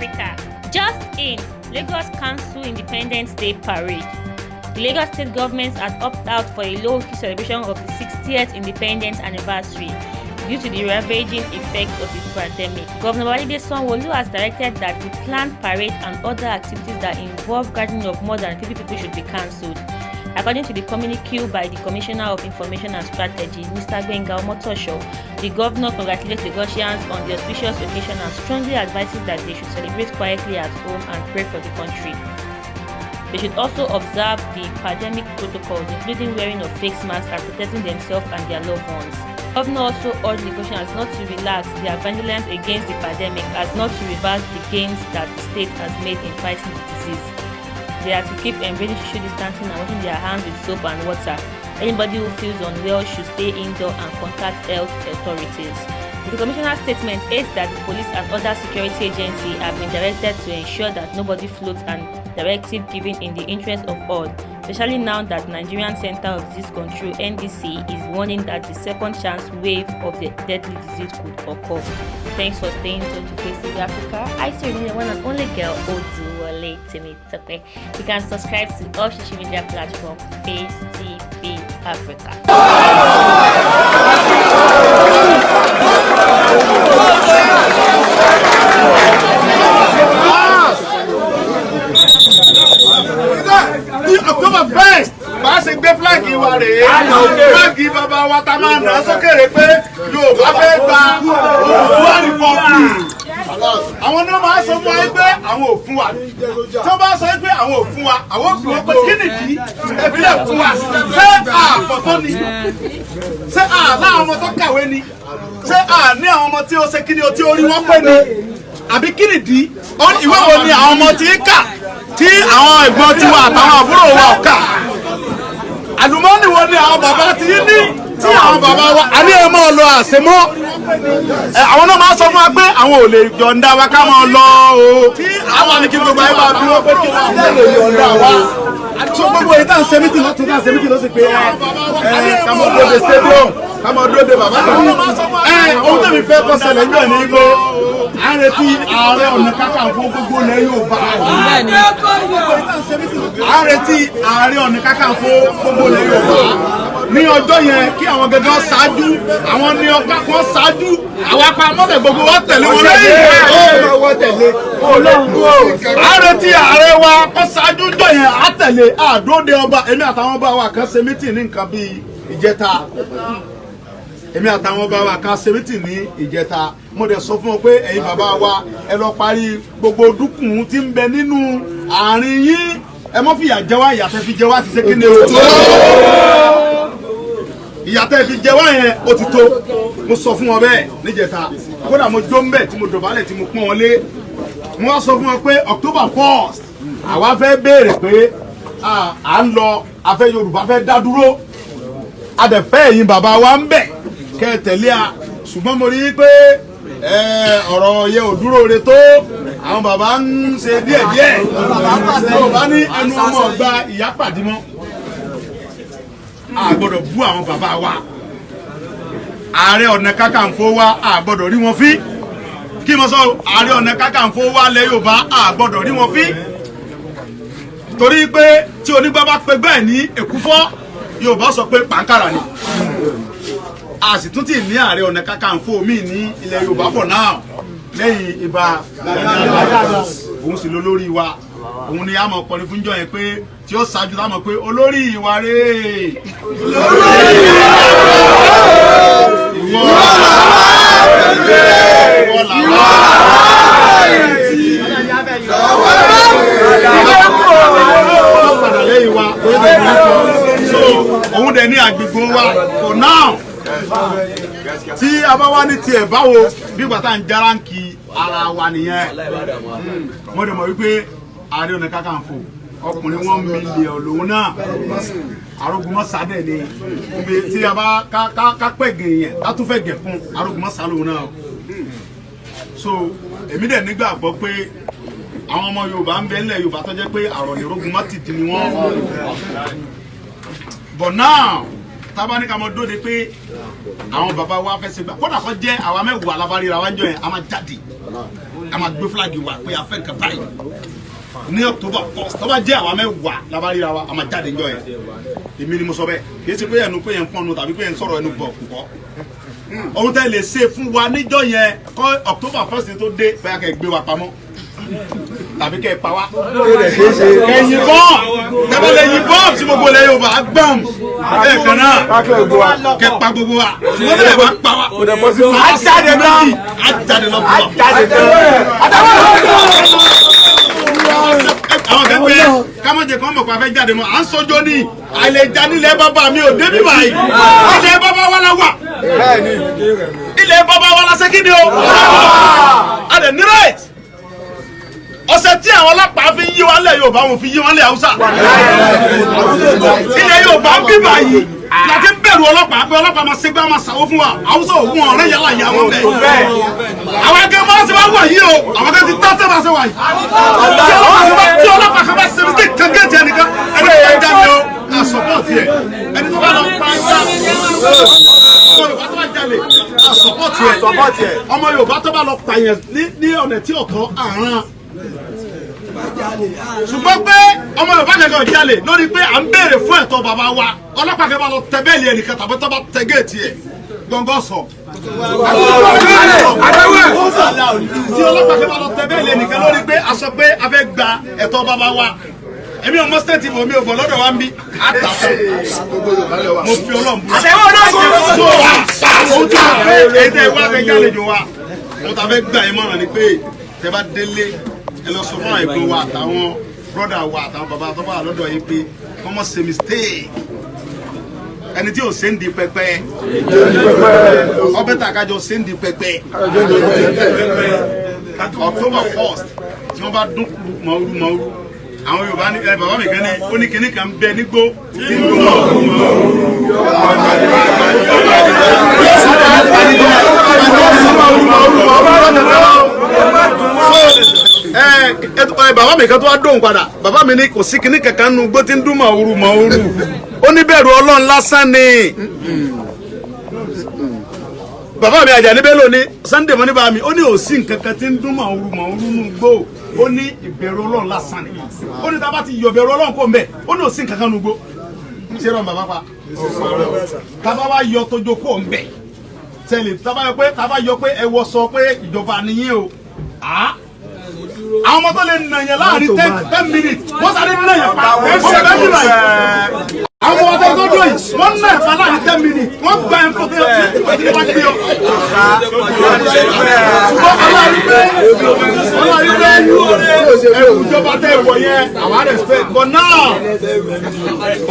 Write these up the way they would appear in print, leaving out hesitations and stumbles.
Africa. Just in, Lagos Council Independence Day Parade. The Lagos State government has opted out for a low-key celebration of the 60th independence anniversary due to the ravaging effects of the pandemic. Governor Babajide Sanwo-Olu has directed that the planned parade and other activities that involve gathering of more than 50 people should be cancelled. According to the communique by the Commissioner of Information and Strategy, Mr. Gbenga Omotosho, the governor congratulates Lagosians on the auspicious occasion and strongly advises that they should celebrate quietly at home and pray for the country. They should also observe the pandemic protocols, including wearing of face masks and protecting themselves and their loved ones. The governor also urged Lagosians not to relax their vigilance against the pandemic, as not to reverse the gains that the state has made in fighting the disease. They are to keep embracing social distancing and washing their hands with soap and water. Anybody who feels unwell should stay indoors and contact health authorities. The commissioner's statement aids that the police and other security agencies have been directed to ensure that nobody floats and directive given in the interest of all, especially now that Nigerian Center of Disease Control (NDC) is warning that the second chance wave of the deadly disease could occur. Thanks for staying tuned to Face TV Africa. I still remain the one and only girl, Oduwole Temitope. You can subscribe to all social media platforms Face TV Africa. October 1st, bá ṣe gbé fúláàgì wa rèé, fúláàgì bàbá wa ta máa nà sókèrè pé Yorùbá fẹ́ gba Oòduà Republic. Àwọn náà máa sọ fún wa pé àwọn ò fún wa. Tí wọ́n bá sọ pé àwọn ò fún wa, àwọn ò fún wa pé kí nìdí ẹ̀fílẹ̀ fún wa. Ṣé àpọ̀tọ́ ni? Ṣé láwọn ọmọ tó kàwé ni? Ṣé ní àwọn ọmọ tí ó ṣe kí ni o tí ó rí wọ́n pè ní? Àbí kí nìdí? Ìwé wo ni àwọn ọmọ tí ń kà? Tí àwọn ẹ̀gbọ́n tiwa àtàwọn àbúrò wa ò kà? Àlùmọ́ọ́nì wo ni àwọn bàbá ti ní tí àwọn bàbá wa àní ẹ̀ máa lọ àṣemọ́? Àwọn náà máa sọ fún wa pé àwọn ò lè yọ̀ǹda wa ká máa lọ o. Àwọn àni kí gbogbo ayé máa bí wọ́n pé kí wọ́n lè yọ̀ǹda wa. Tó gbogbo èyí tá à ń ṣe mítì lọ́tún tá à ń ṣe mítì lọ́sìn pé ká mọ̀ dúró de stadium ká mọ̀ dúró de bàbá kan. Ohun tẹ̀mí fẹ́ kọ́ ṣẹlẹ̀ ń gbẹ̀ ní igbó. À ń retí Ààrẹ Ọ̀nà Kakanfò gbogbo ilẹ̀ Yorùbá. À ń retí Ààrẹ Ọ̀nà Kakanfò gbogbo ilẹ̀ Yorùbá. Ní ọjọ́ yẹn kí àwọn gẹ́gẹ́ ṣáájú, àwọn ní ọ̀pá kan ṣáájú, àwọn apá mọ́tẹ̀ gbogbo wa tẹ̀lé wọn lẹ́yìn. À ń retí ààrẹ wa kó ṣáájú jọ yẹn á tẹ̀lé àdóde ọba. Èmi àtàwọn ọba wa kan ṣe mítì ní nǹkan bíi ìjẹta. Èmi àtàwọn ọba wa kan ṣe mítì ní ìjẹta. Mo dẹ̀ sọ fún wọn pé ẹ̀yin bàbá wa ẹ lọ parí gbogbo dúkùn tí ń bẹ nínú àárín yín. Ẹ mọ́ fìyà jẹ wá, ìyà tẹ́ fi jẹ wá ti ṣe kí ni o. Ìyà tẹ́ fi jẹ wá yẹn ó ti tó. Mo sọ fún wọn bẹ́ẹ̀ níjẹta. Kódà mo jó ń bẹ̀ tí mo dọ̀bálẹ̀ tí mo pọ́n wọn lé. Mo wá sọ fún wọn pé October 1st àwa fẹ́ béèrè pé à ń lọ afẹ́ Yorùbá fẹ́ dá dúró. A dẹ̀ fẹ́ ẹ̀yin bàbá wa ń bẹ̀ kẹ́ ẹ tẹ̀lé a. Ṣùgbọ́n mo rí i pé ọ̀rọ̀ yẹ ò dúró re tó. Àwọn bàbá ń ṣe díẹ̀díẹ̀. Yorùbá ní ẹnu ọmọ ọgbà ìyá pàdé mọ́. A gbọ́dọ̀ bú àwọn bàbá wa. Ààrẹ Ọ̀nà Kakanfò wa a gbọ́dọ̀ rí wọn fín. Kí mo sọ Ààrẹ Ọ̀nà Kakanfò wa lẹ Yorùbá a gbọ́dọ̀ rí wọn fín. Torí pé tí onígbà bá pe bẹ́ẹ̀ ní èkúfọ́, Yorùbá sọ pé pàǹkàrà ni. A sì tún ti ní Ààrẹ Ọ̀nà Kakanfò míì ní ilẹ̀ Yorùbá for now lẹ́yìn Ìbà òun sì ló lórí wa. Òun ni a mọ̀ pọ̀ ní fúnjọ́ yẹn pé tí ó ṣáájú tá mọ̀ pé olórí ìwà rèé. Òun dẹ̀ ní agbègbè wa for now. Tí a bá wá ní tiẹ̀ báwo bí gbàtà ń járáǹkì ara wa nìyẹn. Mo dẹ̀ mọ̀ wípé Ààrẹ Ọ̀nà Kakanfò ọkùnrin 1 million lòun náà. Arógunmọ́sá dẹ̀ ni tí a bá ká pẹ̀gẹ̀ yẹn ká tún fẹ́ gẹ̀ fún Arógunmọ́sá lòun náà. So èmi dẹ̀ nígbàgbọ́ pé àwọn ọmọ Yorùbá ń bẹ nílẹ̀ Yorùbá tó jẹ́ pé àròlé Arógunmọ́tìtì ni wọ́n. But now tábà ní ká mọ dóde pé àwọn bàbá wa fẹ́ ṣe gbà kódà kó jẹ́ àwa mẹ́wàá alábáríra wa ń jọ yẹn a máa jáde a máa gbé fúláàgì wa pé a fẹ́ nǹkan báyìí ní October 1st tó bá jẹ́ àwa mẹ́wàá labaríra wa a máa jáde njọ́ yẹn èmi ni mo sọ bẹ́ẹ̀ kì í ṣe pé ẹnu pé yẹn ń fọ́nù tàbí pé yẹn ń sọ̀rọ̀ ẹnu bọ̀ kúkọ́ ohun tẹ́ lè ṣe fún wa níjọ́ yẹn kọ́ October 1st tó dé bẹ́ẹ̀ kẹ́ gbé wa pamọ́ tàbí kẹ́ pa wá kẹ́yìn bọ́ọ̀ tẹ́bá lè yìn bọ́ọ̀ tí gbogbo lè Yorùbá gbọ́m ẹ̀ kan náà kẹ́ pa gbogbo wa wọ́n lè bá pa wá ajáde náà àwọn kẹ́kẹ́ kámọ́jẹ kan mọ̀ pé a fẹ́ jáde mọ́ à ń sọjọ́ ní àìlèjà nílẹ̀ bàbá mi ò débi báyìí ilẹ̀ bàbá wa la wà ilẹ̀ bàbá wa la ṣe kí ni o a lè ní right ọ̀sẹ̀ tí àwọn ọlọ́pàá fi yí wọn lẹ̀ Yorùbá wọn fi yí wọn lẹ̀ Haúsá ilẹ̀ Yorùbá ń bí báyìí láti bẹ̀rù ọlọ́pàá pé ọlọ́pàá máa ṣe gbé wọn máa ṣàwó fún wa Haúsá ògùn ọ̀rẹ́ yàrá ìyá wọn bẹ̀ àwọn akẹ́kọ̀ọ́ máa ṣe wá wà yìí o àwọn akẹ́kọ̀ọ́ ti tá sẹ́ máa ṣe wà yìí tí ọlọ́pàá kan bá ṣe mistake kan gé tiẹ̀ nìkan ẹni tó bá jáde o à support yẹ ẹni tó bá lọ pa ẹja Yorùbá tó bá jalè à support yẹ ọmọ Yorùbá tó bá lọ pààyàn ní ọ̀nà tí ọ̀tọ̀ àrán ṣùgbọ́n pé ọmọ Yorùbá kankan jalè lórí pé à ń béèrè fún ẹ̀tọ́ bàbá wa ọlọ́pàá kan bá lọ tẹ bẹ́ẹ̀lì ẹnìkan tàbí tó bá tẹ géètì ẹ̀ gbọ̀ngàn sọ. tí ọlọ́pàá kan bá lọ tẹ bẹ́ẹ̀lì ẹnìkan lórí pé a sọ pé a fẹ́ gba ẹ̀tọ́ bàbá wa èmi ọmọ stéètì mi ò bọ̀ lọ́dọ̀ wa ń bí àtàkùn mo fi Ọlọ́run bú. àtẹ̀wọ́ náà ṣe é tó wà ojú àfẹ́ èdè ìwà fẹ́ jálejò wa mo ta fẹ́ gbà yín mọ̀ràn ni pé tẹ bá délé ẹ lọ sọ fún àwọn ẹ̀gbọ́n wa àtàwọn brọ́dà wa àtàwọn bàbá tó bá wà lọ́dọ̀ yín pé wọ́n mọ̀ ṣe mistake ẹni tí ò ṣe ń di pẹpẹ ọbẹ̀ tàkájọ ṣe ń di pẹpẹ October 1st tí wọ́n bá dún mọ̀ọ́rú àwọn Yorùbá ní ẹ bàbá mi kan ní ó ní kinní kan bẹ nígbó tí ń dún bàbá mi kan tó wá dóhùn padà bàbá mi ní kò sí kinní kankan nu gbó tí ń dún mọ̀ọ́rú ó ní bẹ̀rù Ọlọ́run lásán ni bàbá mi Àjàní Bello ní Sunday mọ́ ní bàbá mi ó ní òsì nǹkan kan tí ń dún mọ̀ọ́rú nù gbó ó ní ìbẹ̀rù Ọlọ́run lásán ni ó ní tábà ti yọ bẹ̀rù Ọlọ́run kó mbẹ̀ ó ní òsì nǹkan kan nù gbó ṣé rọ bàbá pa tábà wá yọ tójó kó mbẹ̀ tẹ́lẹ̀ tábà yọ pé ẹ wọ sọ pé ìjọba nìyẹn o àwọn ọmọ tó lè nà yẹn láàrin 10 minutes wọ́n sáré nà yẹn pa ẹ̀fọ́ bẹ́ẹ̀ bí báyìí àwọn ọmọ tó dúró yìí wọ́n nà ẹ̀fọ́ láàrin 10 minutes wọ́n gba ẹ̀fọ́ tó yẹ kí wọ́n ti wá gbé yọ. ẹ̀wù ìjọba tẹ̀ wọ̀ yẹn àwọn respect but now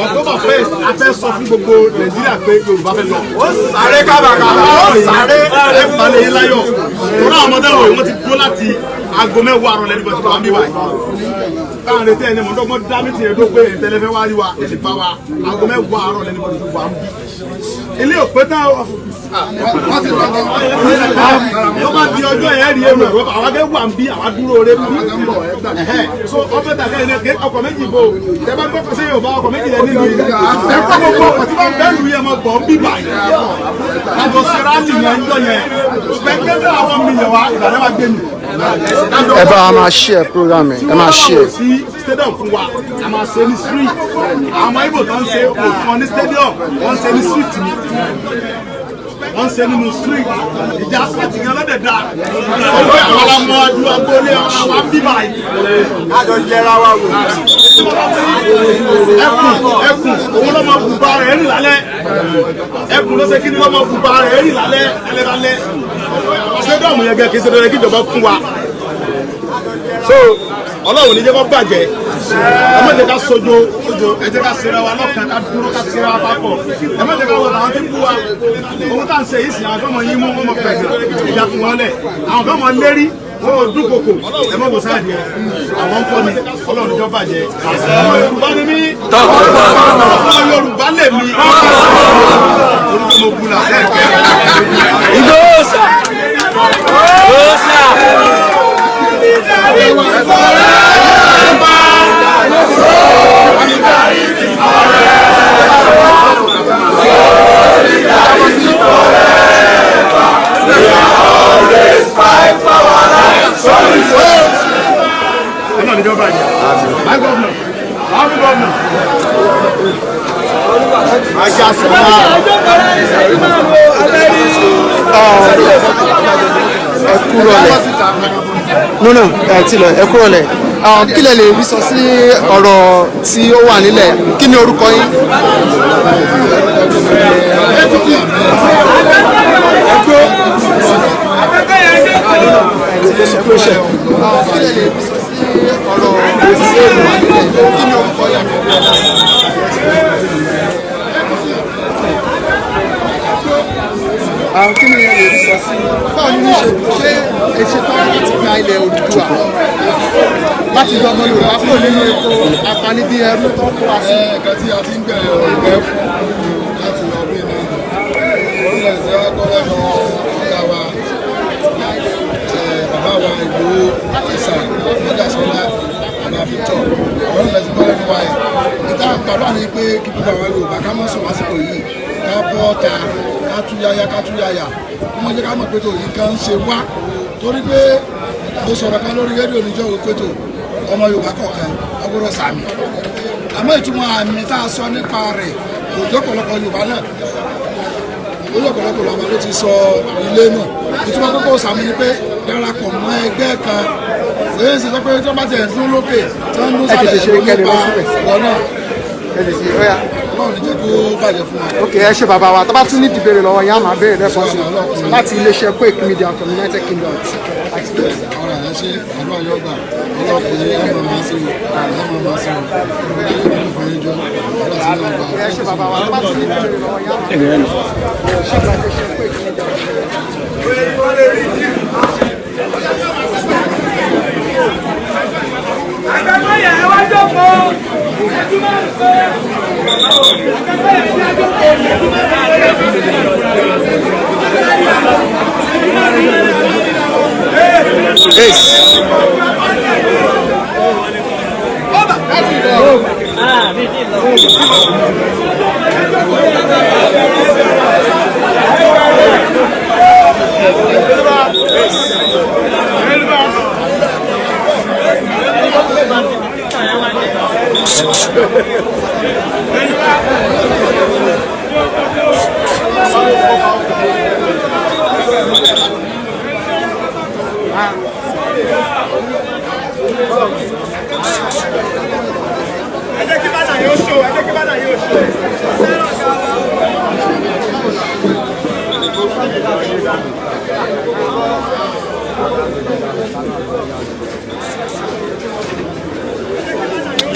October 1st a fẹ́ sọ fún gbogbo Nàìjíríà pé Yorùbá fẹ́ lọ. ó sáré kábàkàbà ó sáré ẹ̀fọ́ yìí láyọ̀ tó náà ọmọdé wọ̀ wọ́n ti dúró láti aago mẹ́wàá àrùn lẹ́nu bọ̀dé wà ń bí wa káwọn retí ẹni mọ̀ọ́dọ́gbọ́n dá mi tiẹ̀ dó pé ìtẹ́lẹ́fẹ́ wá rí wa èsì bá wa aago mẹ́wàá àrùn lẹ́nu bọ̀dé wà ń bí. ilé òpé tán wọ́n ti tọ́kọ̀ wọ́n bá di ọjọ́ yẹn rí èrò ẹ̀rọ àwọn akẹ́ wà ń bí àwọn dúró rẹ̀ bí. so ọbẹ̀ tàkẹ́ yẹn ké ọkọ̀ méjì bò tẹ bá gbọ́ pèsè Yorùbá ọkọ̀ méjì lẹ́ nílùú yìí ẹ̀kọ́ gbogbo ọkọ̀ tí wọ́n bẹ́ẹ̀ lù yẹn mọ̀ bọ̀ ń bí báyìí. àjọ sẹ́ráàlì yẹn ń jọ yẹn pẹ̀kẹ́tẹ́ àwọn mílíọ̀nù wa ìbàdàn wa gbé mi. ẹ bá a máa share program ẹ máa share. sí stadium fún wa a máa ṣe ní street àwọn Ìgbò tó ń ṣe òkú wọn ní stadium wọ́n ń ṣe ní street ni wọ́n ń ṣe nínú street ìjà asfalti gan lọ́dẹ̀ dá ọgbẹ́ àwọn ọmọ adúlọ agbóolé àwọn bíbá yìí. àjọ jẹra wa wò. ẹkùn òun lọ́mọ bùbá rẹ̀ rìn lálẹ́ ẹkùn ló ṣe kí ni lọ́mọ bùbá rẹ̀ rìn lálẹ́ lálẹ́ stadium yẹn gẹ́gẹ́ kí ṣe dandan kí ìjọba fún wa. so Ọlọ́run ní jẹ́ kó bàjẹ́ ẹ má jẹ́ ká sojo ẹ jẹ́ ká ṣera wa lọ́kàn ká dúró ká ṣera wa papọ̀ ẹ má jẹ́ ká wọ àwọn tí ń bú wa òun tá à ń ṣe yìí sìn àwọn fẹ́mọ̀ yín mú ọmọ pẹ̀lú ìjà fún wọn lẹ̀ àwọn fẹ́mọ̀ lérí wọn ò dúnkokò ẹ má wò sáà díẹ̀ àwọn ń kọ́ ni Ọlọ́run níjọ́ bàjẹ́ ọmọ Yorùbá ni mí ọmọ Yorùbá lè mí orúkọ mo bu là Ìgbòho Solidarity forever. We are always fight for our lives. no ẹ ti lọ ẹ kúrò lẹ̀ kí lẹ lè rí sọ sí ọ̀rọ̀ tí ó wà nílẹ̀ kí ni orúkọ yín. Kí ni ẹ lè rí sọ sí báwo ni ṣe ètò láti gba ilẹ̀ Odùduwà láti yọ ọmọ Yorùbá kúrò nínú ètò apanibí ẹrú tó kó wa sí. Ẹ̀ka tí a ti ń gbẹ̀ ọ̀gbẹ́ fún láti lọ bí náà orílẹ̀ èdè agbọ́dọ̀ lọ ọ̀gá wa bàbá wa Ìgbòho ìsà Mọ́jàsọ́lá bàbá Victor orílẹ̀ èdè gbọ́dọ̀ wá ẹ̀. Ìta bàbá ni pé kí gbogbo àwọn Yorùbá ká mọ̀ sùn lásìkò yìí ká bọ́ ta ká túyáyá kí wọ́n jẹ́ ká mọ̀ pé tó yìí kan ń ṣe wá torí pé mo sọ̀rọ̀ kan lórí rédíò níjọ́ òwe pé tó ọmọ Yorùbá kọ̀ọ̀kan ọgbọ́dọ̀ sàmì àmọ́ ìtumọ̀ àmì tá a sọ nípa rẹ̀ kò jọ́ ọ̀pọ̀lọpọ̀ Yorùbá náà ó lọ́pọ̀lọpọ̀ Yorùbá ló ti sọ ilé náà ìtumọ̀ kókó sàmì ni pé darapọ̀ mọ́ ẹgbẹ́ kan èyí sì sọ pé tí wọ́n bá ti ẹ̀ dún lókè tí wọ́n ń dún sálẹ̀ ẹ̀rọ nípa ìwọ náà Ọlọ́run ní jẹ́ kó bàjẹ́ fún wa. Ok, ẹ ṣe bàbá wa tó bá tún ní ìdìbèrè lọ́wọ́ yẹn á máa béèrè lẹ́fọ̀ọ́sì láti iléeṣẹ́ Quake Media from United Kingdom. Ọ̀rọ̀ ẹ̀ ṣe àdúrà yóò gbà ọlọ́pàá ẹ̀ máa máa ṣe ẹ ṣe bàbá wa tó bá tún ní ìdìbèrè lọ́wọ́ yẹn á máa Àgbàmọ́yà ẹ wá jókòó.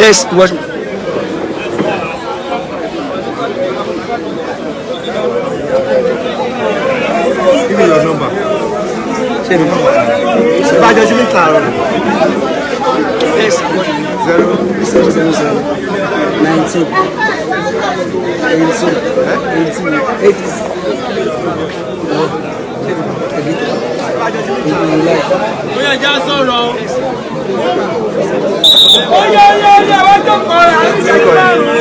Yes, watch me. Give me your number. Say the number. Yes, 077 19 Bóyá já sọ̀rọ̀. Oye wọ́n tó kọ́ ra ní ìṣẹ́jú márùn-ún.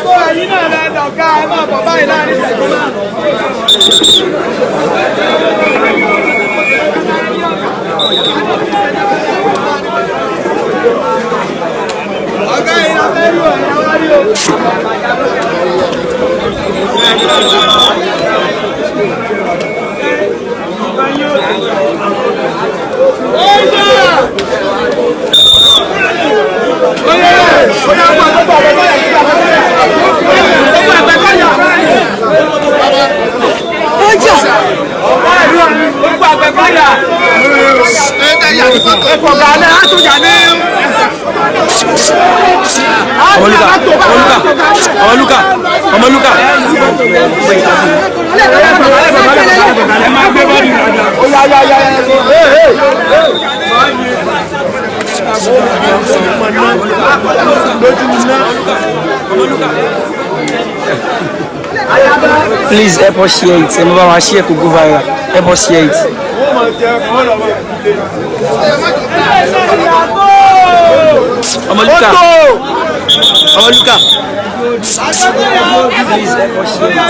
Kó ẹ̀yin náà lẹ́nu ọ̀gá ẹ máa bọ̀ báyìí láàrin ìṣẹ́jú márùn-ún. Ọ̀gá ìlà mẹ́rin ọ̀yà wá rí o. Please help us share it. Remember, our share could go viral. Help us share it. Amaluka. Please help us share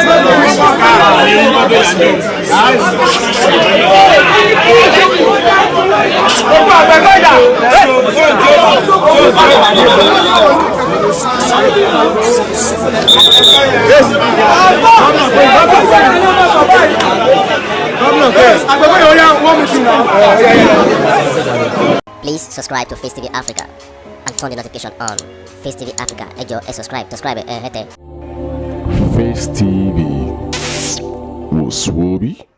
Yes. Please subscribe to Face TV Africa and turn the notification on. Face TV Africa, ẹ jọ̀ọ́ ẹ subscribe hete. Face TV was Swoby.